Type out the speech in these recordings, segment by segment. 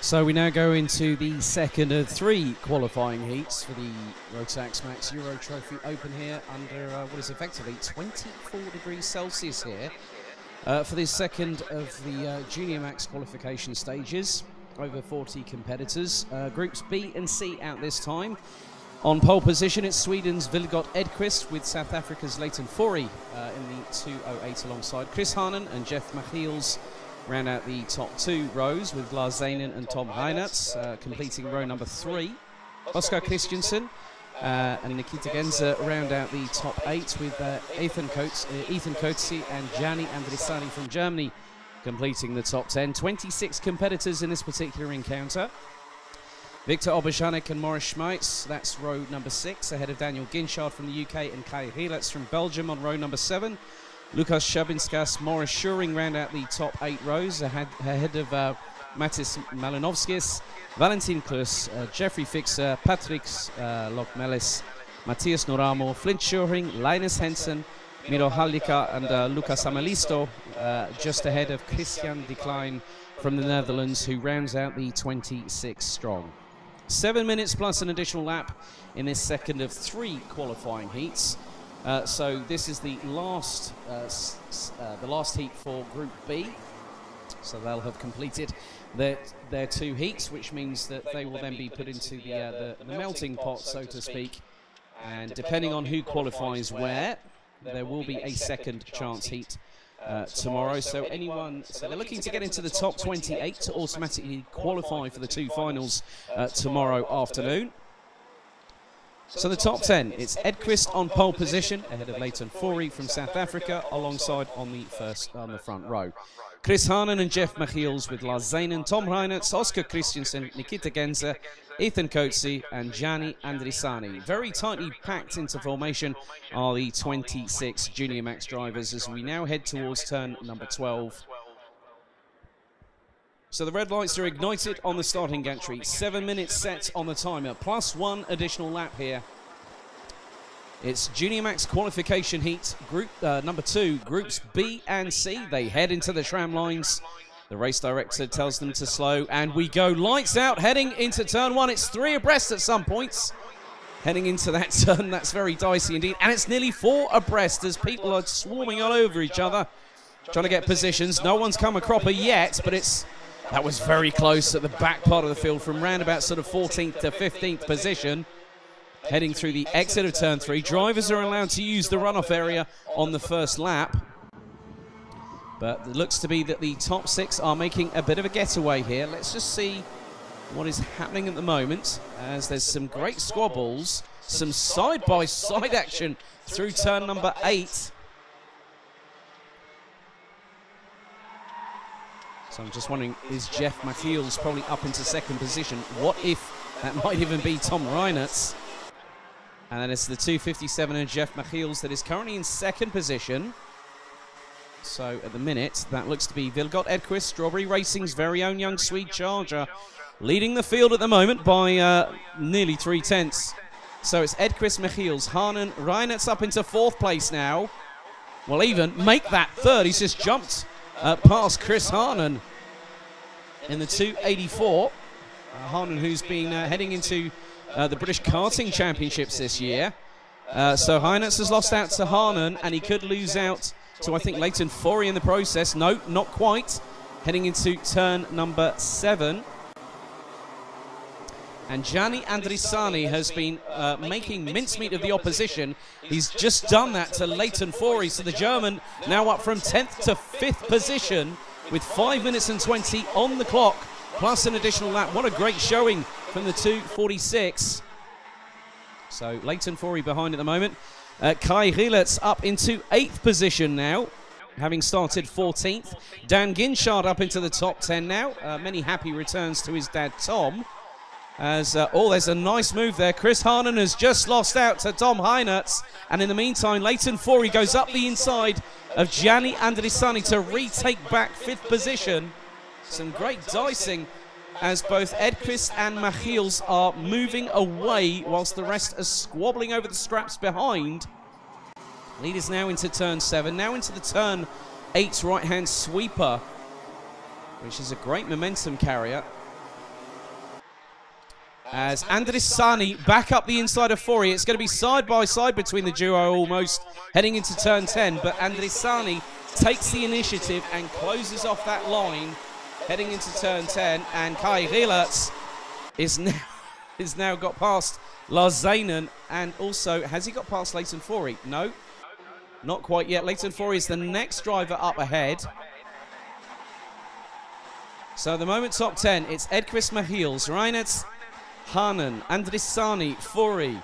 So we now go into the second of three qualifying heats for the Rotax Max Euro Trophy Open here under what is effectively 24 degrees Celsius here for this second of the Junior Max qualification stages. Over 40 competitors. Groups B and C out this time. On pole position, it's Sweden's Vilgot Edqvist with South Africa's Leighton Fourie in the 2:08 alongside Chris Harnen and Jeff Machiels. Round out the top two rows with Lars Zanen and Tom Reinarts, completing row number 3. Oscar Christiansen and Nikita Genzer round out the top 8 with Ethan Coetzee and Gianni Andrisani from Germany completing the top 10. 26 competitors in this particular encounter. Victor Oberjanek and Maurice Schmeitz, that's row number 6, ahead of Daniel Ginchard from the UK and Kai Rielets from Belgium on row number 7. Lukas Shabinskas, Maurice Schuring round out the top 8 rows ahead of Matis Malinovskis, Valentin Klus, Jeffrey Fixer, Patrick Lokmelis, Matthias Noramo, Flint Schuring, Linus Hensen, Miro Hallika and Lucas Amelisto, just ahead of Christian de Klein from the Netherlands, who rounds out the 26 strong. 7 minutes plus an additional lap in this second of 3 qualifying heats. So this is the last heat for Group B. So they'll have completed their 2 heats, which means that they will then be put into the melting pot, so to speak. And depending on who qualifies where, there will be a second chance heat tomorrow. So they're looking to get into the top 28 to automatically qualify for the 2 finals tomorrow afternoon. So the top 10, it's Edqvist on pole position, ahead of Leighton Fourie from South Africa, alongside on the front row. Chris Harnen and Jeff Machiels with Lars Zanen, Tom Reinarts, Oscar Christiansen, Nikita Genzer, Ethan Coetzee and Gianni Andrisani. Very tightly packed into formation are the 26 Junior Max drivers as we now head towards turn number 12. So the red lights are ignited on the starting gantry. 7 minutes set on the timer, plus 1 additional lap here. It's Junior Max qualification heat, group number 2, groups B and C. They head into the tram lines. The race director tells them to slow, and we go lights out, heading into turn 1. It's 3 abreast at some points. Heading into that turn, that's very dicey indeed. And it's nearly 4 abreast as people are swarming all over each other, trying to get positions. No one's come a cropper yet, but that was very close at the back part of the field from round about sort of 14th to 15th position. Heading through the exit of turn 3. Drivers are allowed to use the runoff area on the first lap. But it looks to be that the top 6 are making a bit of a getaway here. Let's just see what is happening at the moment, as there's some great squabbles, some side-by-side action through turn number 8. So I'm just wondering, is Jeff Machiels probably up into second position? What if that might even be Tom Reinarts? And then it's the 257 and Jeff Machiels that is currently in second position. So at the minute, that looks to be Vilgot Edqvist, Strawberry Racing's very own young Swede Charger, leading the field at the moment by nearly 3 tenths. So it's Edqvist, Machiels, Harnen, Reinarts up into 4th place now. Well, even make that 3rd. He's just jumped past Chris Harnen in the 284. Harnen, who's been heading into the British Karting Championships this year. So Reinarts has lost out to Harnen, and he could lose out to, I think, Leighton Fourie in the process. No, not quite. Heading into turn number 7. And Gianni Andrisani has been making mincemeat of the opposition. He's just done that to Leighton Fourie. So the German now up from 10th to 5th position with 5 minutes and 20 on the clock, plus an additional lap. What a great showing from the 246. So Leighton Fourie behind at the moment. Kai Rielets up into 8th position now, having started 14th. Dan Ginchard up into the top 10 now. Many happy returns to his dad, Tom. As there's a nice move there. Chris Harnen has just lost out to Tom Reinarts. And in the meantime, Leighton Fourie goes up the inside of Gianni Andrisani to retake back 5th position. Some great dicing as both Edqvist and Machiels are moving away whilst the rest are squabbling over the straps behind. Leaders now into turn 7, now into the turn 8 right-hand sweeper, which is a great momentum carrier. As Andrissani back up the inside of Fori. It's going to be side by side between the duo almost heading into turn 10, but Andrissani takes the initiative and closes off that line heading into turn 10, and Kai Rielert is now got past Lars Zeinen, and also has he got past Leighton Fori? No, not quite yet. Leighton Fori is the next driver up ahead. So at the moment top 10, it's Edqvist, Michiels, Reinert, Haanen, Andrissani, Fori,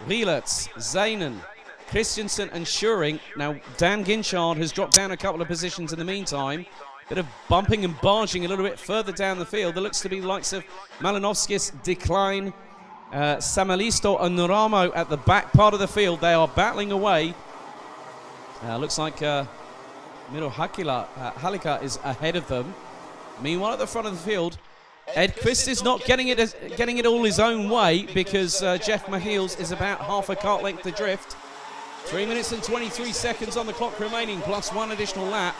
Rielert, Zeinen, Christensen and Schuring. Now Dan Ginchard has dropped down a couple of positions in the meantime. Bit of bumping and barging a little bit further down the field. There looks to be the likes of Malinovskis, Decline, Samalisto and Noramo at the back part of the field. They are battling away. Looks like Miro Halika is ahead of them. Meanwhile, at the front of the field, Edqvist is not getting it all his own way, because Jeff Michiels is about half a cart length adrift. 3 minutes and 23 seconds on the clock remaining, plus one additional lap.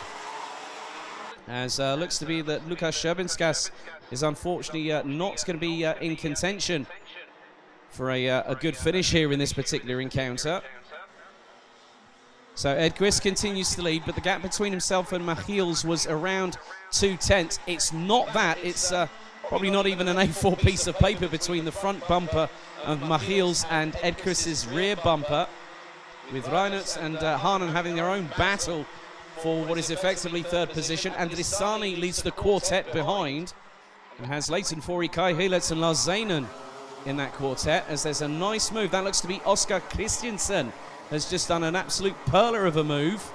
As looks to be that Lukas Scherbinskas is unfortunately not going to be in contention for a good finish here in this particular encounter. So Edqvist continues to lead, but the gap between himself and Michiels was around 2/10. It's not that. It's probably not even an A4 piece of paper between the front bumper of Michiels and Edqvist's rear bumper, with Reinert and Haanen having their own battle for what is effectively third position. Andrissani leads the quartet behind and has Leighton Fori, Kai Rielert and Lars Zeinen in that quartet, as there's a nice move. That looks to be Oscar Christiansen, has just done an absolute perler of a move.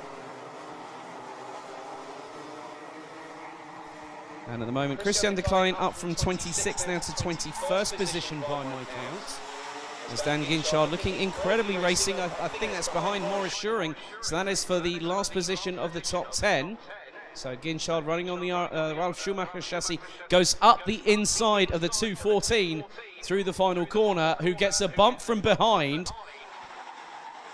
And at the moment, Christian Decline up from 26th now to 21st position by my count. As Dan Ginchard looking incredibly racing. I think that's behind Maurice Schuring. So that is for the last position of the top 10. So Ginchard running on the Ralf Schumacher chassis goes up the inside of the 214 through the final corner, who gets a bump from behind.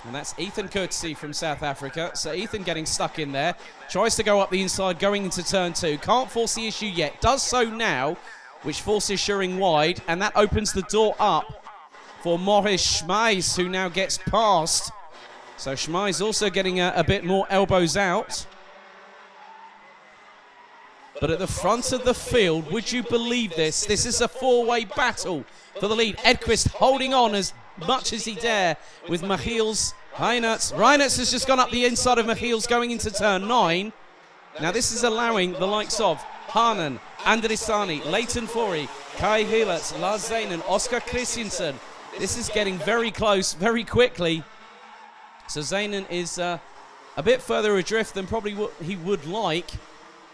And that's Ethan Courtesy from South Africa. So Ethan getting stuck in there. Tries to go up the inside going into turn 2. Can't force the issue yet. Does so now, which forces Schuring wide. And that opens the door up for Maurice Schmeis, who now gets past. So Schmeis also getting a bit more elbows out. But at the front of the field, would you believe this? This is a four-way battle for the lead. Edqvist holding on as much as he dare with Michiels, Reinert. Reinert has just gone up the inside of Michiels going into turn 9. Now this is allowing the likes of Haanen, Andrissani, Leighton Fori, Kai Rielert, Lars Zeinen, Oscar Christiansen. This is getting very close very quickly. So Zeinen is a bit further adrift than probably what he would like,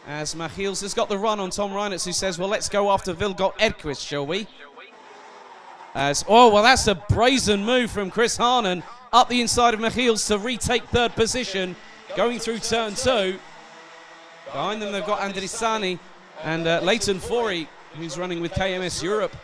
as Michiels has got the run on Tom Reinert, who says, well, let's go after Vilgot Edqvist, shall we? Oh, well, that's a brazen move from Chris Haanen up the inside of Michiels to retake third position, going through turn 2. Behind them, they've got Andrissani and Leighton Fori, who's running with KMS Europe.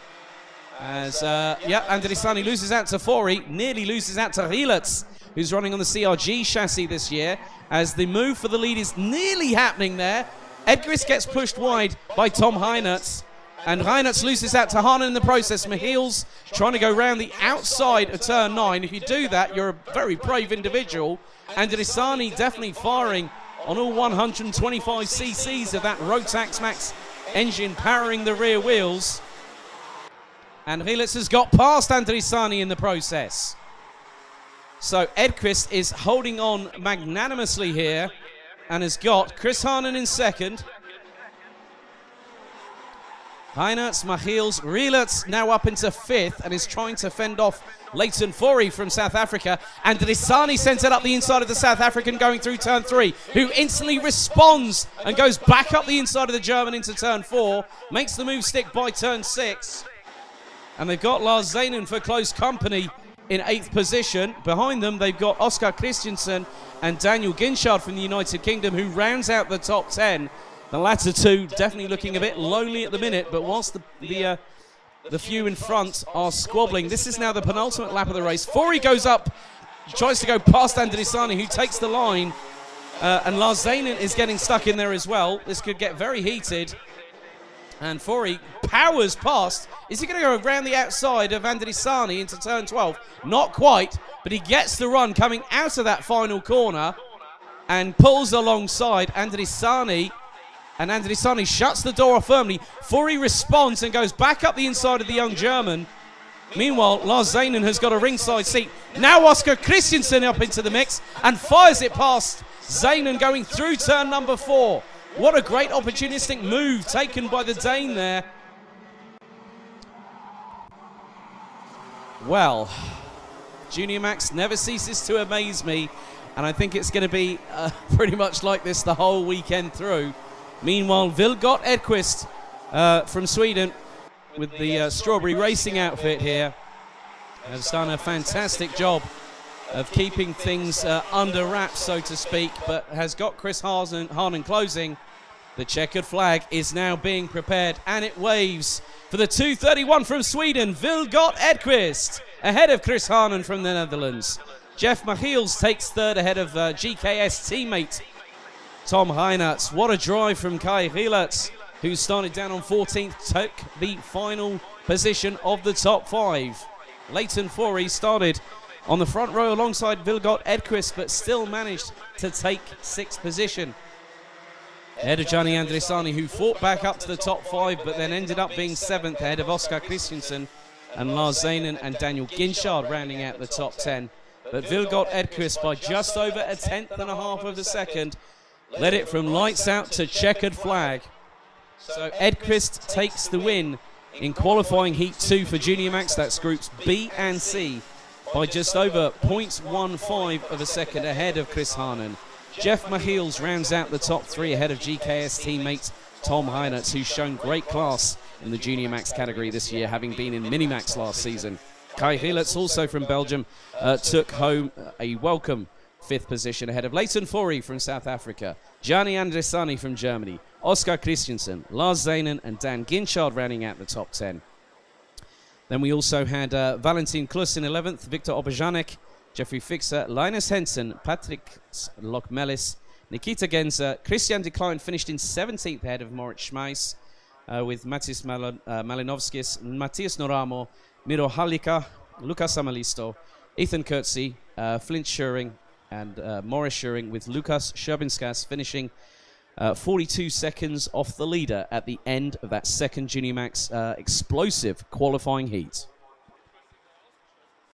As, Andrissani loses out to Fori, nearly loses out to Rielert, who's running on the CRG chassis this year, as the move for the lead is nearly happening there. Edqvist gets pushed wide by Tom Reinert, and Reinert loses out to Haanen in the process. Michiels trying to go round the outside of turn 9. If you do that, you're a very brave individual. Andrissani definitely firing on all 125 cc's of that Rotax Max engine powering the rear wheels. And Rielert has got past Andrissani in the process. So Edqvist is holding on magnanimously here and has got Chris Haanen in second. Reinert, Michiels, Rielert now up into 5th and is trying to fend off Leighton Fori from South Africa. Andrissani sends it up the inside of the South African going through turn 3, who instantly responds and goes back up the inside of the German into turn 4, makes the move stick by turn 6. And they've got Lars Zeinen for close company in 8th position. Behind them, they've got Oscar Christiansen and Daniel Ginchard from the United Kingdom, who rounds out the top 10. The latter two definitely looking a bit lonely at the minute, but whilst the few in front are squabbling, this is now the penultimate lap of the race. Fori goes up, tries to go past Andrissani, who takes the line, and Lars Zeinen is getting stuck in there as well. This could get very heated. And Fourie powers past. Is he going to go around the outside of Andrisani into turn 12? Not quite, but he gets the run coming out of that final corner and pulls alongside Andrisani. And Andrisani shuts the door off firmly. Fourie responds and goes back up the inside of the young German. Meanwhile, Lars Zeinen has got a ringside seat. Now Oscar Christiansen up into the mix and fires it past Zeinen going through turn number 4. What a great opportunistic move taken by the Dane there. Well, Junior Max never ceases to amaze me, and I think it's going to be pretty much like this the whole weekend through. Meanwhile, Vilgot Edqvist from Sweden with the Strawberry Racing outfit here has done a fantastic job of keeping things under wraps, so to speak, but has got Chris Harnon closing. The checkered flag is now being prepared, and it waves for the 2:31 from Sweden. Vilgot Edqvist ahead of Chris Harnon from the Netherlands. Jeff Michiels takes third ahead of GKS teammate Tom Heinertz. What a drive from Kai Rielert, who started down on 14th, took the final position of the top 5. Leighton Fourie started on the front row alongside Vilgot Edqvist, but still managed to take 6th position. Ahead of Gianni Andrisani, who fought back up to the top 5, but then ended up being 7th ahead of Oscar Christiansen and Lars Zeinen and Daniel Ginchard rounding out the top 10. But Vilgot Edqvist, by just over a 1/10.5 of a second, led it from lights out to checkered flag. So Edqvist takes the win in qualifying heat 2 for Junior Max. That's groups B and C, by just over 0.15 of a second ahead of Chris Harnon. Jeff Michiels rounds out the top 3 ahead of GKS teammate Tom Heinertz, who's shown great class in the Junior Max category this year, having been in Minimax last season. Kai Rielert, also from Belgium, took home a welcome 5th position ahead of Leighton Fourie from South Africa, Gianni Andrisani from Germany, Oscar Christiansen, Lars Zeinen and Dan Ginchard rounding out the top 10. Then we also had Valentin Klus in 11th, Victor Oberjanek, Jeffrey Fixer, Linus Henson, Patrick Lokmelis, Nikita Genza, Christian Decline finished in 17th ahead of Moritz Schmeiss, with Matis Malinovskis, Matthias Noramo, Miro Halika, Lucas Amalisto, Ethan Kurtzy, Flint Schuring, and Morris Schuring, with Lukas Scherbinskas finishing 42 seconds off the leader at the end of that second Junior Max explosive qualifying heat.